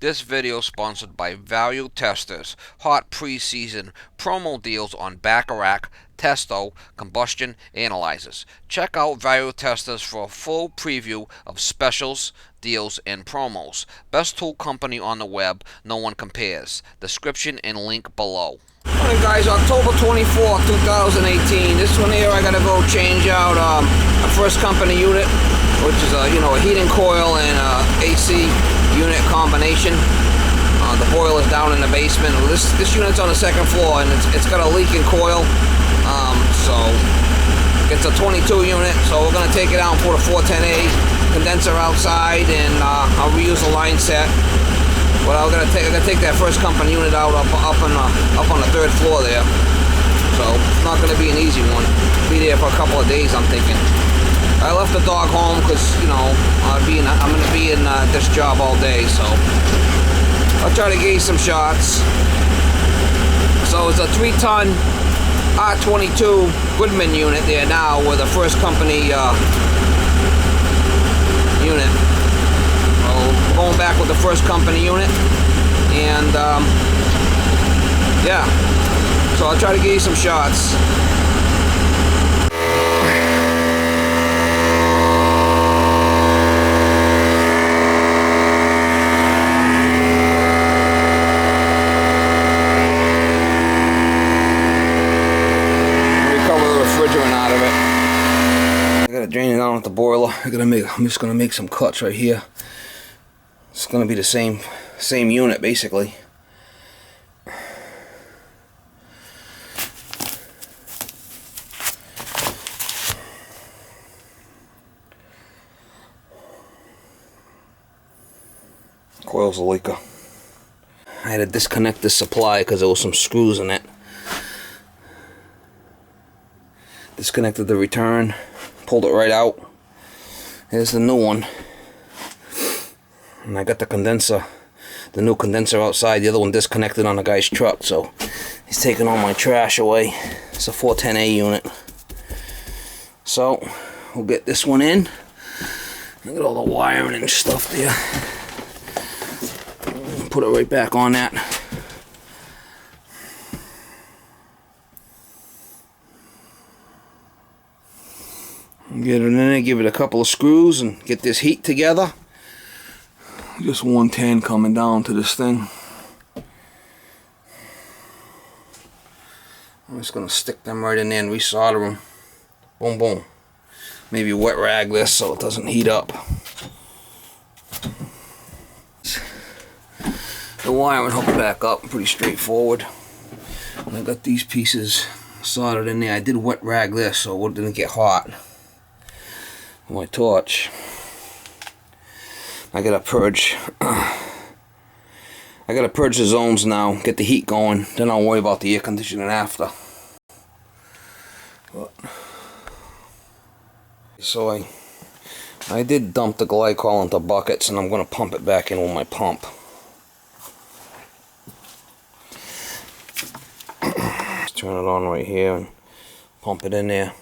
This video is sponsored by Value Testers. Hot preseason promo deals on Bacharach, Testo, combustion analyzers. Check out Value Testers for a full preview of specials, deals, and promos. Best tool company on the web, no one compares. Description and link below. Alright guys, October 24th, 2018. This one here I gotta go change out a first company unit, which is a heating coil and AC unit combination. The boiler's down in the basement. This unit's on the second floor and it's got a leaking coil. So it's a 22 unit, so we're gonna take it out and put a 410A condenser outside, and I'll reuse the line set. But I gotta take that first company unit out up on the third floor there. So it's not gonna be an easy one. Be there for a couple of days, I'm thinking. I left the dog home because I'm gonna be in this job all day, so I'll try to gauge some shots. So it's a 3-ton R22 Goodman unit there now with a first company unit. Going back with the first company unit, and yeah, so I'll try to give you some shots. Recover the refrigerant out of it. I gotta drain it out with the boiler. I'm just gonna make some cuts right here. It's going to be the same unit basically. Coil's a leaker. I had to disconnect this supply because there was some screws in it. Disconnected the return, pulled it right out. Here's the new one. And I got the new condenser outside. The other one disconnected on the guy's truck, so he's taking all my trash away. It's a 410A unit. So we'll get this one in. Look at all the wiring and stuff there. Put it right back on that. Get it in there, give it a couple of screws, and get this heat together. Just 110 coming down to this thing. I'm just gonna stick them right in there and resolder them. Boom, boom. Maybe wet rag this so it doesn't heat up. The wiring hooked back up, pretty straightforward. And I got these pieces soldered in there. I did wet rag this so it didn't get hot. My torch. I gotta purge the zones now, get the heat going, then I'll worry about the air conditioning after. So I did dump the glycol into buckets, and I'm gonna pump it back in with my pump. Just turn it on right here and pump it in there.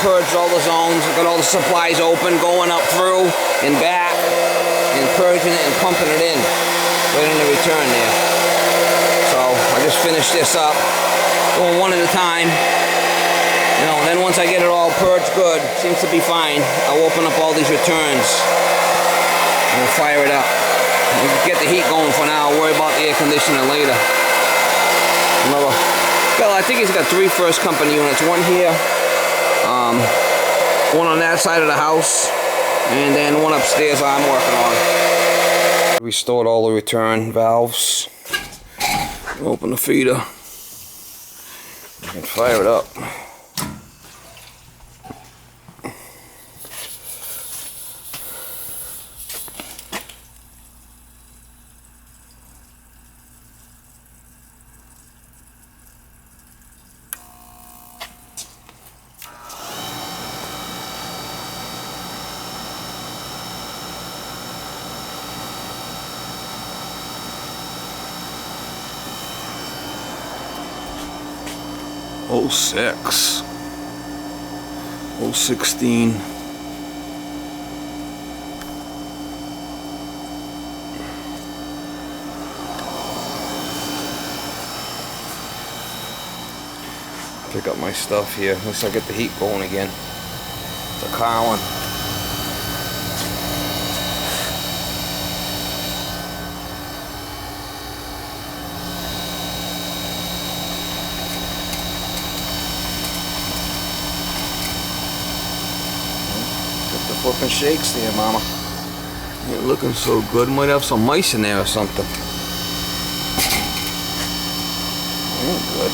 Purged all the zones, got all the supplies open, going up through and back, and purging it and pumping it in, right in the return there. So I just finished this up, going one at a time. Then once I get it all purged good, seems to be fine, I'll open up all these returns and we'll fire it up. We'll get the heat going for now. I'll worry about the air conditioner later. Well, I think he's got 3 first company units, one here, one on that side of the house, and then one upstairs I'm working on. Restored all the return valves. Open the feeder and fire it up. 06, 016. Pick up my stuff here. At least I get the heat going again. It's a Carlin. Got the flipping shakes there, mama. Ain't looking so good. Might have some mice in there or something. Ain't good.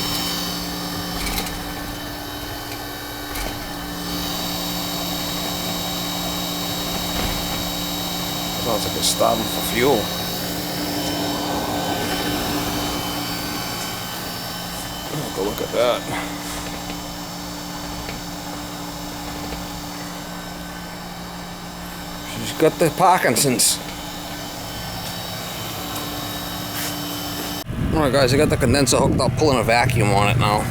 Sounds like it's starving for fuel. Go look at that. She's got the Parkinson's. Alright guys, I got the condenser hooked up, pulling a vacuum on it now.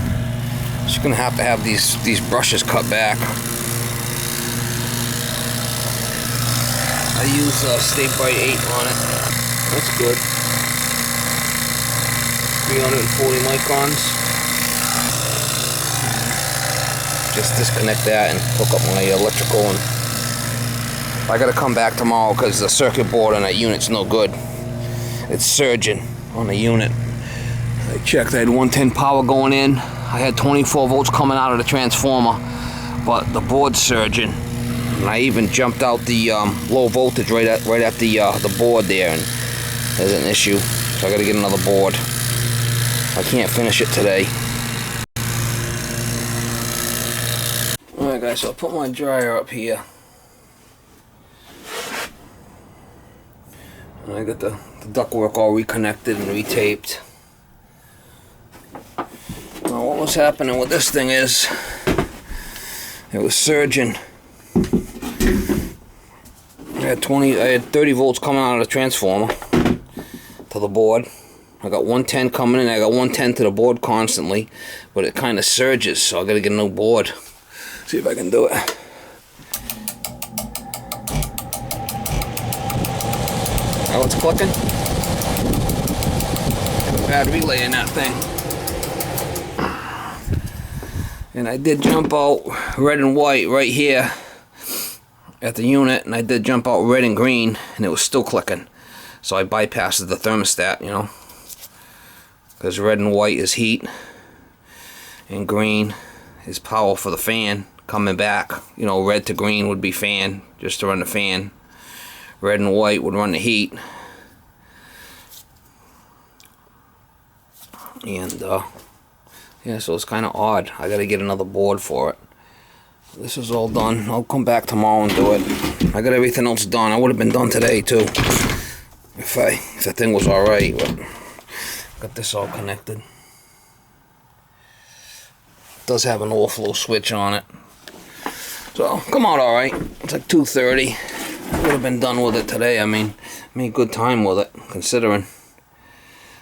She's gonna have to have these brushes cut back. I use Stay Bright 8 on it. That's good. 340 microns. Just disconnect that and hook up my electrical. And I gotta come back tomorrow because the circuit board on that unit's no good. It's surging on the unit. I checked, I had 110 power going in. I had 24 volts coming out of the transformer, but the board's surging. And I even jumped out the low voltage right at the board there, and there's an issue. So I got to get another board. I can't finish it today. All right, guys. So I'll put my dryer up here, and I got the ductwork all reconnected and retaped. Now, what was happening with this thing is it was surging. I had 30 volts coming out of the transformer to the board. I got 110 coming in. I got 110 to the board constantly, but it kind of surges, so I got to get a new board. See if I can do it. Now it's clicking. Bad relay in that thing. And I did jump out red and white right here at the unit, and I did jump out red and green, and it was still clicking. So I bypassed the thermostat, you know, because red and white is heat, and green is power for the fan coming back. You know, red to green would be fan, just to run the fan. Red and white would run the heat. And yeah, so it's kind of odd. I got to get another board for it. This is all done. I'll come back tomorrow and do it. I got everything else done. I would have been done today too, if the thing was all right. But got this all connected. It does have an overflow switch on it, so come out all right. It's like 2:30. I would have been done with it today. I mean, made good time with it considering.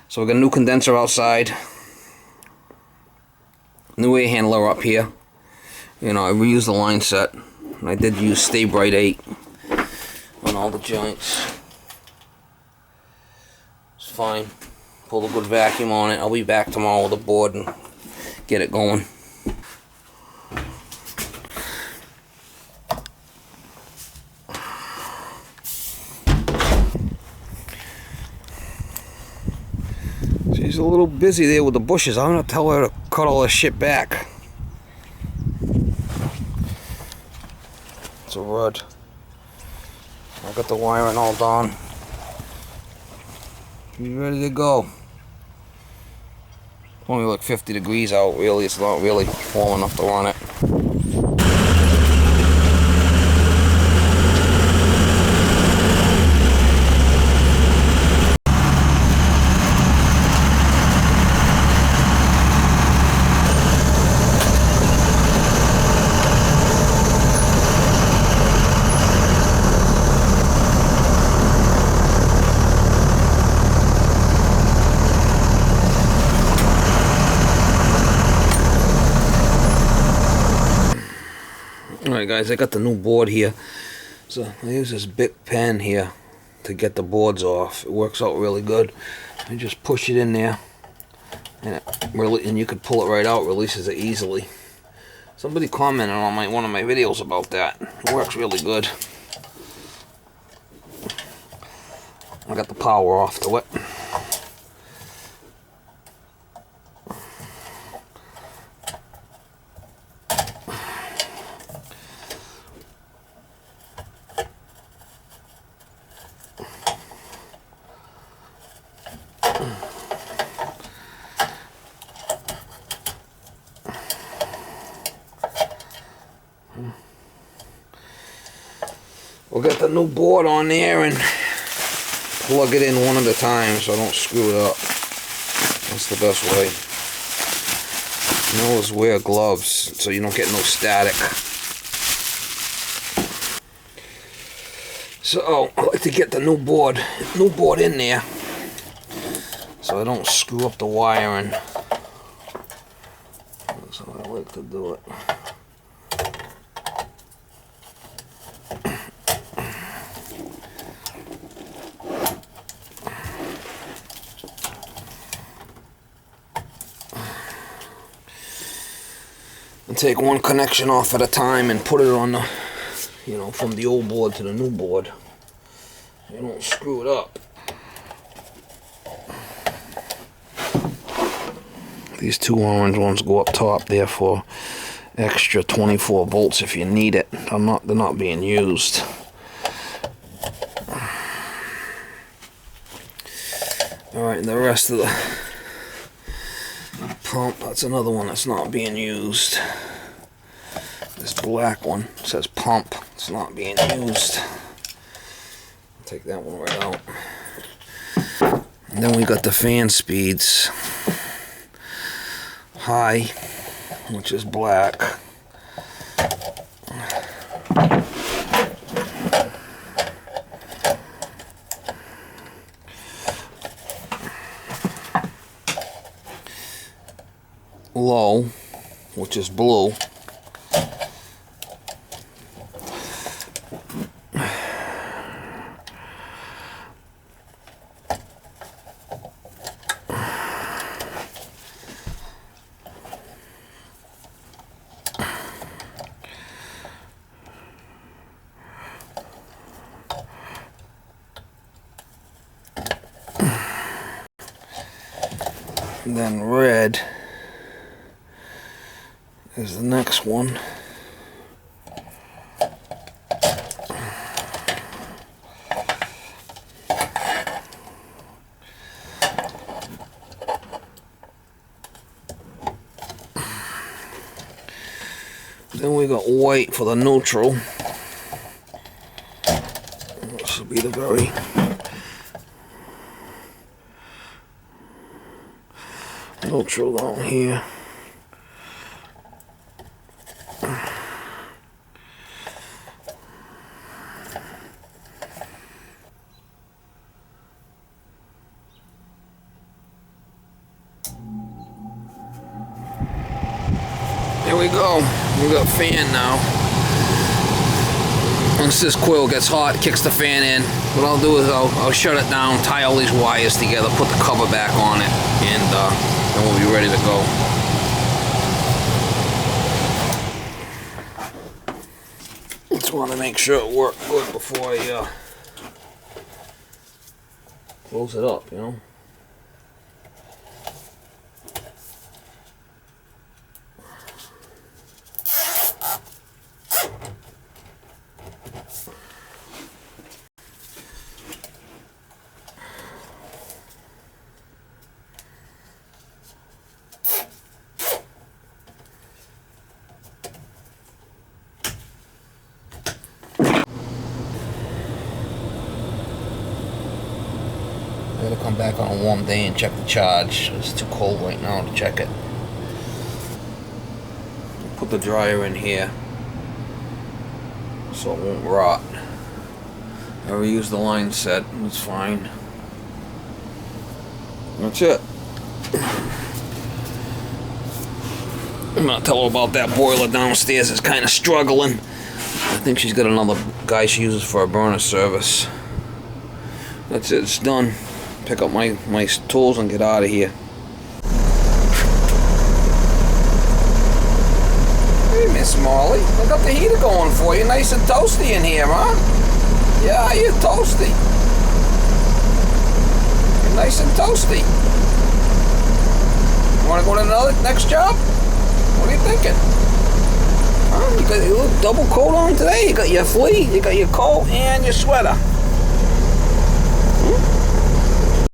So we got a new condenser outside. New air handler up here. You know, I reused the line set. And I did use Stay Bright 8 on all the joints. It's fine. Pulled a good vacuum on it. I'll be back tomorrow with a board and get it going. She's a little busy there with the bushes. I'm gonna tell her to cut all this shit back. It's a rud. I got the wiring all done. Be ready to go. Only like 50 degrees out, really. It's not really warm enough to run it. Alright guys, I got the new board here. So I use this big pen here to get the boards off. It works out really good. I just push it in there, and you can pull it right out. Releases it easily. Somebody commented on one of my videos about that. It works really good. I got the power off to it. We'll get the new board on there and plug it in one at a time so I don't screw it up. That's the best way. You always wear gloves so you don't get no static. So I like to get the new board in there so I don't screw up the wiring. That's how I like to do it. And take one connection off at a time and put it on the, from the old board to the new board. You don't screw it up. These two orange ones go up top there for extra 24 volts if you need it. They're not being used. Alright, and the rest of the pump, that's another one that's not being used. This black one says pump, it's not being used. Take that one right out. And then we got the fan speeds. High, which is black. Low, which is blue. And then red is the next one. Then we got white for the neutral. This will be the very neutral down here. There we go. We got fan now. Once this coil gets hot, it kicks the fan in. What I'll do is I'll shut it down, tie all these wires together, put the cover back on it, and then we'll be ready to go. Just want to make sure it worked good before I close it up, I gotta come back on a warm day and check the charge. It's too cold right now to check it. Put the dryer in here so it won't rot. I reuse the line set, it's fine. That's it. I'm gonna tell her about that boiler downstairs. It's kind of struggling. think she's got another guy she uses for a burner service. That's it, it's done. Pick up my tools and get out of here. Hey, Miss Molly, I got the heater going for you. Nice and toasty in here, huh? Yeah, you're toasty. You're nice and toasty. You want to go to the next job? What are you thinking? Huh? You got your little double coat on today? You got your fleece, you got your coat, and your sweater.